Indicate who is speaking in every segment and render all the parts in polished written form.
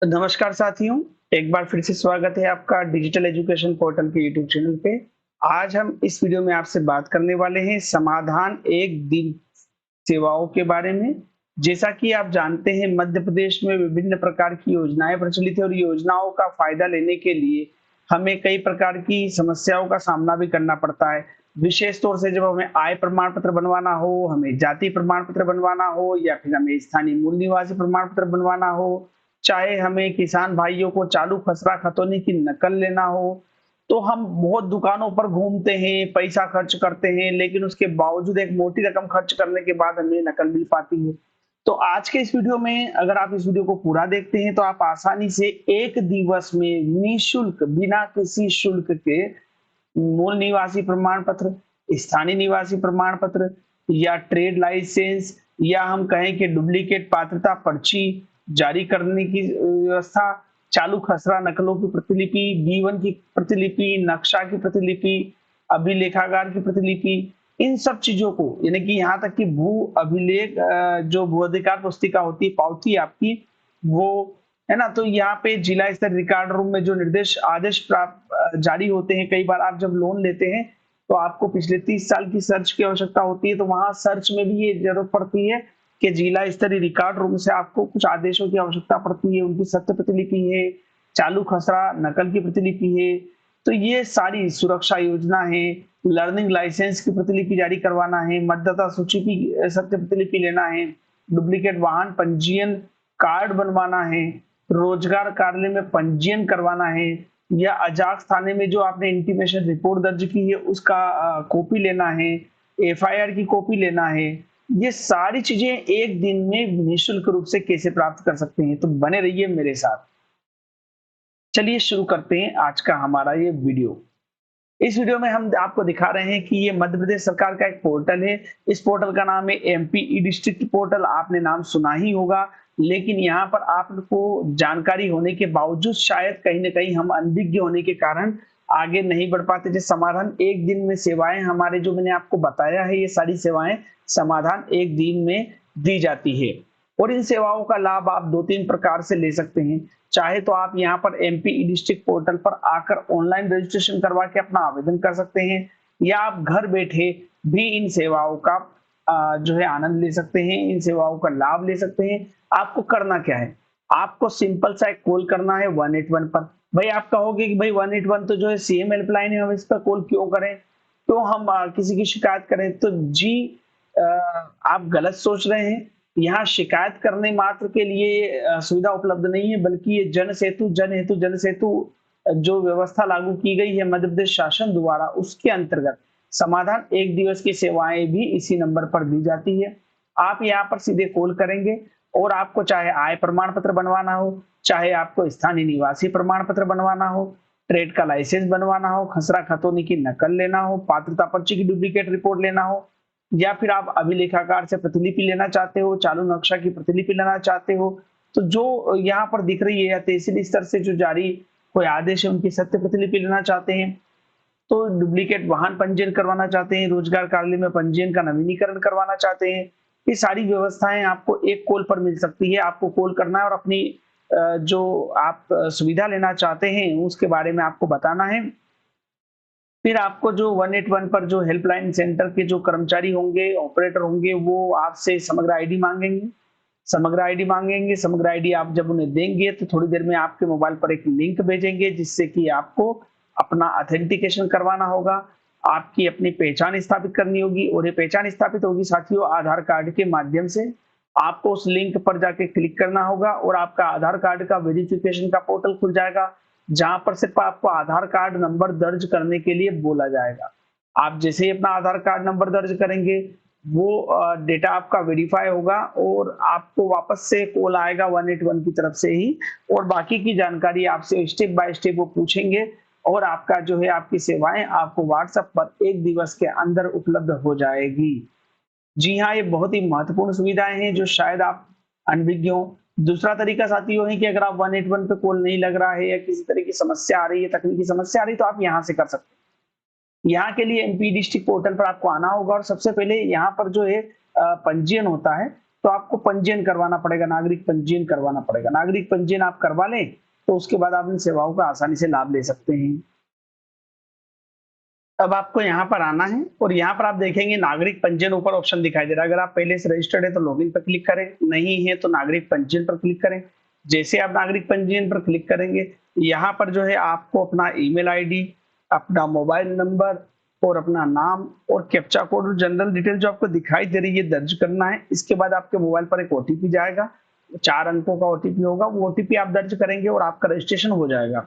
Speaker 1: नमस्कार साथियों, एक बार फिर से स्वागत है आपका डिजिटल एजुकेशन पोर्टल के यूट्यूब चैनल पे। आज हम इस वीडियो में आपसे बात करने वाले हैं समाधान एक दिन सेवाओं के बारे में। जैसा कि आप जानते हैं मध्य प्रदेश में विभिन्न प्रकार की योजनाएं प्रचलित है और योजनाओं का फायदा लेने के लिए हमें कई प्रकार की समस्याओं का सामना भी करना पड़ता है। विशेष तौर से जब हमें आय प्रमाण पत्र बनवाना हो, हमें जाति प्रमाण पत्र बनवाना हो या फिर हमें स्थानीय मूल निवासी प्रमाण पत्र बनवाना हो, चाहे हमें किसान भाइयों को चालू खसरा खतौनी की नकल लेना हो, तो हम बहुत दुकानों पर घूमते हैं, पैसा खर्च करते हैं, लेकिन उसके बावजूद एक मोटी रकम खर्च करने के बाद हमें नकल मिल पाती है। तो आज के इस वीडियो में अगर आप इस वीडियो को पूरा देखते हैं तो आप आसानी से एक दिवस में निःशुल्क बिना किसी शुल्क के मूल निवासी प्रमाण पत्र, स्थानीय निवासी प्रमाण पत्र या ट्रेड लाइसेंस या हम कहें कि डुप्लीकेट पात्रता पर्ची जारी करने की व्यवस्था, चालू खसरा नकलों की प्रतिलिपि, B1 की प्रतिलिपि, नक्शा की प्रतिलिपि, अभिलेखागार की प्रतिलिपि, इन सब चीजों को यानी कि यहाँ तक कि भू अभिलेख जो भू अधिकार पुस्तिका होती है, पावती आपकी, वो है ना। तो यहाँ पे जिला स्तर रिकॉर्ड रूम में जो निर्देश आदेश प्राप्त जारी होते हैं, कई बार आप जब लोन लेते हैं तो आपको पिछले 30 साल की सर्च की आवश्यकता होती है, तो वहां सर्च में भी ये जरूरत पड़ती है कि जिला स्तरीय रिकॉर्ड रूम से आपको कुछ आदेशों की आवश्यकता पड़ती है, उनकी सत्य प्रतिलिपि है, चालू खसरा नकल की प्रतिलिपि है। तो ये सारी सुरक्षा योजना है, लर्निंग लाइसेंस की प्रतिलिपि जारी करवाना है, मतदाता सूची की सत्य प्रतिलिपि लेना है, डुप्लीकेट वाहन पंजीयन कार्ड बनवाना है, रोजगार कार्यालय में पंजीयन करवाना है, या अजाक्स थाने में जो आपने इंटीमेशन रिपोर्ट दर्ज की है उसका कॉपी लेना है, एफआईआर की कॉपी लेना है। ये सारी चीजें एक दिन में निःशुल्क रूप से कैसे प्राप्त कर सकते हैं, तो बने रहिए मेरे साथ। चलिए शुरू करते हैं आज का हमारा ये वीडियो। इस वीडियो में हम आपको दिखा रहे हैं कि ये मध्य प्रदेश सरकार का एक पोर्टल है। इस पोर्टल का नाम है एमपी ई डिस्ट्रिक्ट पोर्टल। आपने नाम सुना ही होगा, लेकिन यहाँ पर आपको जानकारी होने के बावजूद शायद कहीं ना कहीं हम अनभिज्ञ होने के कारण आगे नहीं बढ़ पाते। जैसे समाधान एक दिन में सेवाएं हमारे जो मैंने आपको बताया है, ये सारी सेवाएं समाधान एक दिन में दी जाती है और इन सेवाओं का लाभ आप दो तीन प्रकार से ले सकते हैं। चाहे तो आप यहाँ पर एमपी ई डिस्ट्रिक्ट पोर्टल पर आकर ऑनलाइन रजिस्ट्रेशन करवा के अपना आवेदन कर सकते हैं, या आप घर बैठे भी इन सेवाओं का जो है आनंद ले सकते हैं, इन सेवाओं का लाभ ले सकते हैं। आपको करना क्या है, आपको सिंपल सा एक कॉल करना है 181 पर। भाई आप कहोगे कि भाई 181 तो जो है सीएम हेल्पलाइन है, हम इस पर कॉल क्यों करें, क्यों हम किसी की शिकायत करें। तो जी आप गलत सोच रहे हैं। यहाँ शिकायत करने मात्र के लिए सुविधा उपलब्ध नहीं है, बल्कि ये जन सेतु जो व्यवस्था लागू की गई है मध्य प्रदेश शासन द्वारा, उसके अंतर्गत समाधान एक दिवस की सेवाएं भी इसी नंबर पर दी जाती है। आप यहाँ पर सीधे कॉल करेंगे और आपको चाहे आय प्रमाण पत्र बनवाना हो, चाहे आपको स्थानीय निवासी प्रमाण पत्र बनवाना हो, ट्रेड का लाइसेंस बनवाना हो, खसरा खतौनी की नकल लेना हो, पात्रता पर्ची की डुप्लीकेट रिपोर्ट लेना हो, या फिर आप अभिलेखागार से प्रतिलिपि लेना चाहते हो, चालू नक्शा की प्रतिलिपि लेना चाहते हो, तो जो यहाँ पर दिख रही है या तहसील स्तर से जो जारी कोई आदेश है उनकी सत्य प्रतिलिपि लेना चाहते हैं, तो डुप्लीकेट वाहन पंजीयन करवाना चाहते हैं, रोजगार कार्यालय में पंजीयन का नवीनीकरण करवाना चाहते हैं, ये सारी व्यवस्थाएं आपको एक कॉल पर मिल सकती है। आपको कॉल करना है और अपनी जो आप सुविधा लेना चाहते हैं उसके बारे में आपको बताना है। फिर आपको जो 181 पर जो हेल्पलाइन सेंटर के जो कर्मचारी होंगे, ऑपरेटर होंगे, वो आपसे समग्र आईडी मांगेंगे। समग्र आईडी आप जब उन्हें देंगे तो थोड़ी देर में आपके मोबाइल पर एक लिंक भेजेंगे, जिससे कि आपको अपना ऑथेंटिकेशन करवाना होगा, आपकी अपनी पहचान स्थापित करनी होगी, और ये पहचान स्थापित होगी साथियों आधार कार्ड के माध्यम से। आपको उस लिंक पर जाके क्लिक करना होगा और आपका आधार कार्ड का वेरिफिकेशन का पोर्टल खुल जाएगा, जहां पर सिर्फ आपको आधार कार्ड नंबर दर्ज करने के लिए बोला जाएगा। आप जैसे ही अपना आधार कार्ड नंबर दर्ज करेंगे, वो डेटा आपका वेरीफाई होगा और आपको वापस से कॉल आएगा 181 की तरफ से ही, और बाकी की जानकारी आपसे स्टेप बाय स्टेप वो पूछेंगे और आपका जो है आपकी सेवाएं आपको व्हाट्सएप पर एक दिवस के अंदर उपलब्ध हो जाएगी। जी हाँ, ये बहुत ही महत्वपूर्ण सुविधाएं हैं जो शायद आप अनभिज्ञ हो। दूसरा तरीका साथियों है कि अगर आप 181 पे कॉल नहीं लग रहा है या किसी तरह की समस्या आ रही है, तकनीकी समस्या आ रही है, तो आप यहाँ से कर सकते हैं। यहाँ के लिए एमपी डिस्ट्रिक्ट पोर्टल पर आपको आना होगा और सबसे पहले यहाँ पर जो है पंजीयन होता है, तो आपको पंजीयन करवाना पड़ेगा, नागरिक पंजीयन करवाना पड़ेगा। नागरिक पंजीयन आप करवा लें तो उसके बाद आप इन सेवाओं का आसानी से लाभ ले सकते हैं। अब आपको यहाँ पर आना है और यहाँ पर आप देखेंगे नागरिक पंजीयन ऊपर ऑप्शन दिखाई दे रहा है। अगर आप पहले से रजिस्टर्ड है तो लॉगिन पर क्लिक करें, नहीं है तो नागरिक पंजीयन पर क्लिक करें। जैसे आप नागरिक पंजीयन पर क्लिक करेंगे, यहाँ पर जो है आपको अपना ईमेल आईडी, अपना मोबाइल नंबर और अपना नाम और कैप्चा कोड और जनरल डिटेल जो आपको दिखाई दे रही है दर्ज करना है। इसके बाद आपके मोबाइल पर एक ओटीपी जाएगा, 4 अंकों का ओटीपी होगा। वो ओटीपी आप दर्ज करेंगे और आपका रजिस्ट्रेशन हो जाएगा।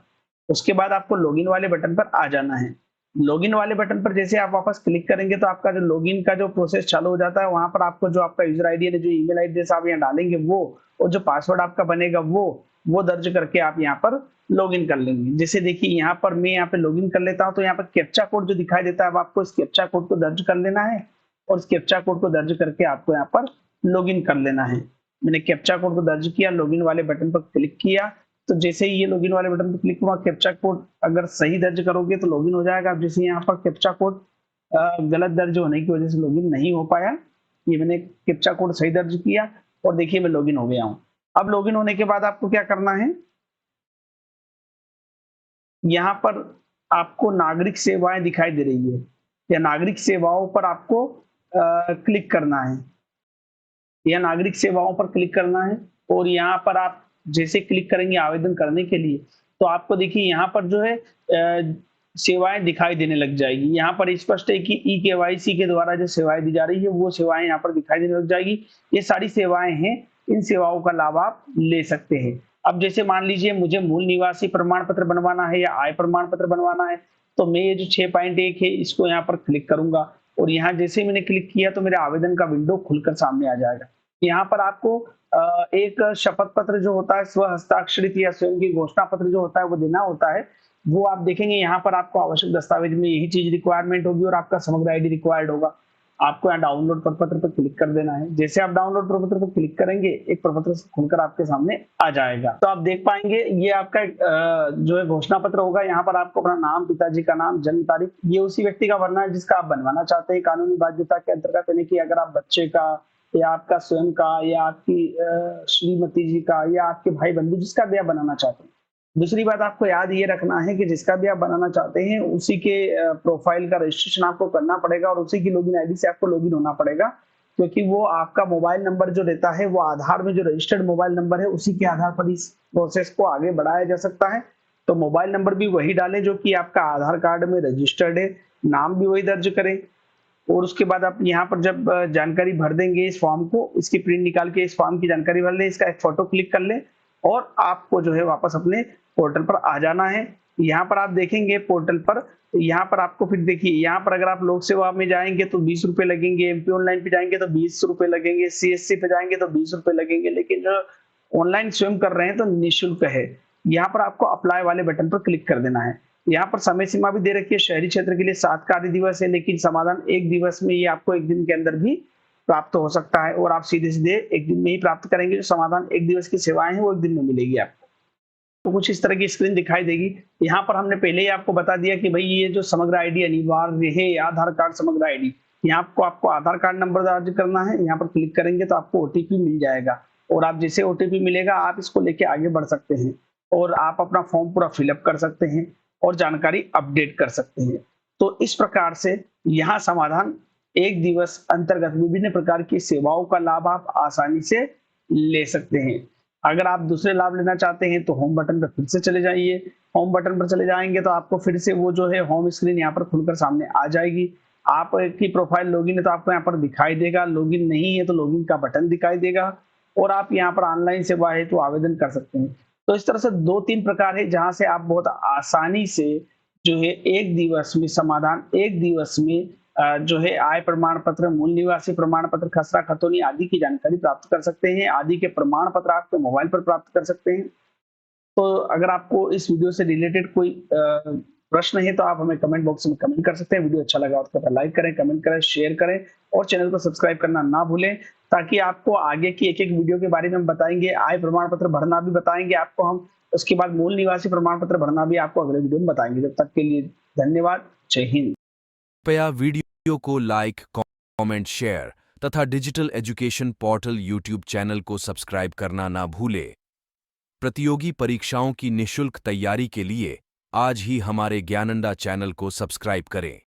Speaker 1: उसके बाद आपको लॉगिन वाले बटन पर आ जाना है। लॉगिन वाले बटन पर जैसे आप वापस क्लिक करेंगे तो आपका जो लॉगिन का जो प्रोसेस चालू हो जाता है। वहां पर आपको जो आपका यूजर आईडी है, जो ईमेल आईडी जैसा आप यहाँ डालेंगे वो, और जो पासवर्ड आपका बनेगा वो दर्ज करके आप यहाँ पर लॉगिन कर लेंगे। जैसे देखिए यहाँ पर मैं यहाँ पे लॉगिन कर लेता हूँ तो यहाँ पर कैप्चा कोड जो दिखाई देता है, अब आपको इस कैप्चा कोड को दर्ज कर लेना है और इस कैप्चा कोड को दर्ज करके आपको यहाँ पर लॉगिन कर लेना है। मैंने कैप्चा कोड को दर्ज किया, लॉगिन वाले बटन पर क्लिक किया, तो जैसे ही ये लॉगिन वाले बटन पर क्लिक हुआ, कैप्चा कोड अगर सही दर्ज करोगे तो लॉगिन हो जाएगा। अब जैसे यहाँ पर कैप्चा कोड गलत दर्ज होने की वजह से लॉगिन नहीं हो पाया, ये मैंने कैप्चा कोड सही दर्ज किया और देखिए मैं लॉगिन हो गया हूँ। अब लॉगिन होने के बाद आपको क्या करना है, यहाँ पर आपको नागरिक सेवाएं दिखाई दे रही है, या नागरिक सेवाओं पर आपको क्लिक करना है, या नागरिक सेवाओं पर क्लिक करना है। और यहाँ पर आप जैसे क्लिक करेंगे आवेदन करने के लिए तो आपको देखिए यहाँ पर जो है सेवाएं दिखाई देने लग जाएगी। यहाँ पर स्पष्ट है कि ई-केवाईसी के द्वारा जो सेवाएं दी जा रही है वो सेवाएं यहाँ पर दिखाई देने लग जाएगी। ये सारी सेवाएं हैं, इन सेवाओं का लाभ आप ले सकते हैं। अब जैसे मान लीजिए मुझे मूल निवासी प्रमाण पत्र बनवाना है या आय प्रमाण पत्र बनवाना है, तो मैं ये जो 6.1 है इसको यहाँ पर क्लिक करूंगा और यहाँ जैसे मैंने क्लिक किया तो मेरे आवेदन का विंडो खुलकर सामने आ जाएगा। यहाँ पर आपको एक शपथ पत्र जो होता है, स्व हस्ताक्षरित या स्वयं की घोषणा पत्र जो होता है वो देना होता है। वो आप देखेंगे यहाँ पर आपको आवश्यक दस्तावेज में यही चीज रिक्वायरमेंट होगी और आपका समग्र आईडी रिक्वायर्ड होगा। आपको यहाँ डाउनलोड प्रपत्र पर क्लिक कर देना है। जैसे आप डाउनलोड प्रपत्र पर क्लिक करेंगे एक प्रपत्र खुलकर आपके सामने आ जाएगा। तो आप देख पाएंगे ये आपका जो है घोषणा पत्र होगा। यहाँ पर आपको अपना नाम, पिताजी का नाम, जन्म तारीख, ये उसी व्यक्ति का भरना है जिसका आप बनवाना चाहते हैं। कानूनी बाध्यता के अंतर्गत यानी कि अगर आप बच्चे का या आपका स्वयं का या आपकी श्रीमती जी का या आपके भाई बंधु जिसका भी आप बनाना चाहते हैं। दूसरी बात आपको याद ये रखना है कि जिसका भी आप बनाना चाहते हैं उसी के प्रोफाइल का रजिस्ट्रेशन आपको करना पड़ेगा और उसी की लॉगिन आईडी से आपको लॉगिन होना पड़ेगा, क्योंकि वो आपका मोबाइल नंबर जो रहता है वो आधार में जो रजिस्टर्ड मोबाइल नंबर है उसी के आधार पर इस प्रोसेस को आगे बढ़ाया जा सकता है। तो मोबाइल नंबर भी वही डालें जो कि आपका आधार कार्ड में रजिस्टर्ड है, नाम भी वही दर्ज करें और उसके बाद आप यहाँ पर जब जानकारी भर देंगे इस फॉर्म को, इसकी प्रिंट निकाल के इस फॉर्म की जानकारी भर लें, इसका एक फोटो क्लिक कर लें और आपको जो है वापस अपने पोर्टल पर आ जाना है। यहाँ पर आप देखेंगे पोर्टल पर, यहाँ पर आपको फिर देखिए यहाँ पर अगर आप लोक सेवा में जाएंगे तो 20 रुपए लगेंगे, एमपी ऑनलाइन पे जाएंगे तो 20 रुपए लगेंगे, सीएससी पे जाएंगे तो 20 रुपए लगेंगे, लेकिन जो ऑनलाइन स्वयं कर रहे हैं तो निःशुल्क है। यहाँ पर आपको अप्लाई वाले बटन पर क्लिक कर देना है। यहाँ पर समय सीमा भी दे रखी है, शहरी क्षेत्र के लिए 7 कार्य दिवस है, लेकिन समाधान 1 दिवस में ये आपको 1 दिन के अंदर भी प्राप्त हो सकता है और आप सीधे सीधे 1 दिन में ही प्राप्त करेंगे। जो समाधान 1 दिवस की सेवाएं हैं वो 1 दिन में मिलेगी आपको। तो कुछ इस तरह की स्क्रीन दिखाई देगी। यहाँ पर हमने पहले ही आपको बता दिया कि भाई ये जो समग्र आईडी अनिवार्य है, आधार कार्ड समग्र आईडी, यहाँ आपको आधार कार्ड नंबर दर्ज करना है। यहाँ पर क्लिक करेंगे तो आपको ओटीपी मिल जाएगा और आप जैसे ओटीपी मिलेगा आप इसको लेके आगे बढ़ सकते हैं और आप अपना फॉर्म पूरा फिलअप कर सकते हैं और जानकारी अपडेट कर सकते हैं। तो इस प्रकार से यहाँ समाधान 1 दिवस अंतर्गत विभिन्न प्रकार की सेवाओं का लाभ आप आसानी से ले सकते हैं। अगर आप दूसरे लाभ लेना चाहते हैं तो होम बटन पर फिर से चले जाइए। होम बटन पर चले जाएंगे तो आपको फिर से वो जो है होम स्क्रीन यहाँ पर खुलकर सामने आ जाएगी। आपकी प्रोफाइल लॉगिन है तो आपको यहाँ पर दिखाई देगा, लॉगिन नहीं है तो लॉगिन का बटन दिखाई देगा और आप यहाँ पर ऑनलाइन सेवा है तो आवेदन कर सकते हैं। तो इस तरह से 2-3 प्रकार है जहां से आप बहुत आसानी से जो है 1 दिवस में समाधान, 1 दिवस में जो है आय प्रमाण पत्र, मूल निवासी प्रमाण पत्र, खसरा खतौनी आदि की जानकारी प्राप्त कर सकते हैं। आदि के प्रमाण पत्र आपके मोबाइल पर प्राप्त कर सकते हैं। तो अगर आपको इस वीडियो से रिलेटेड कोई प्रश्न है तो आप हमें कमेंट बॉक्स में कमेंट कर सकते हैं। वीडियो अच्छा लगा तो लाइक करें, कमेंट करें, शेयर करें और चैनल को सब्सक्राइब करना ना भूलें, ताकि आपको आगे की एक-एक वीडियो के बारे में हम बताएंगे। आय प्रमाण पत्र भरना भी बताएंगे आपको हम, उसके बाद मूल निवासी प्रमाण पत्र भरना भी आपको अगले वीडियो में बताएंगे। जब तक के लिए धन्यवाद। जय हिंद।
Speaker 2: कृपया वीडियो को लाइक, कमेंट, शेयर तथा digital education portal YouTube channel को सब्सक्राइब करना ना भूले। प्रतियोगी परीक्षाओं की निःशुल्क तैयारी के लिए आज ही हमारे ज्ञानंदा चैनल को सब्सक्राइब करें।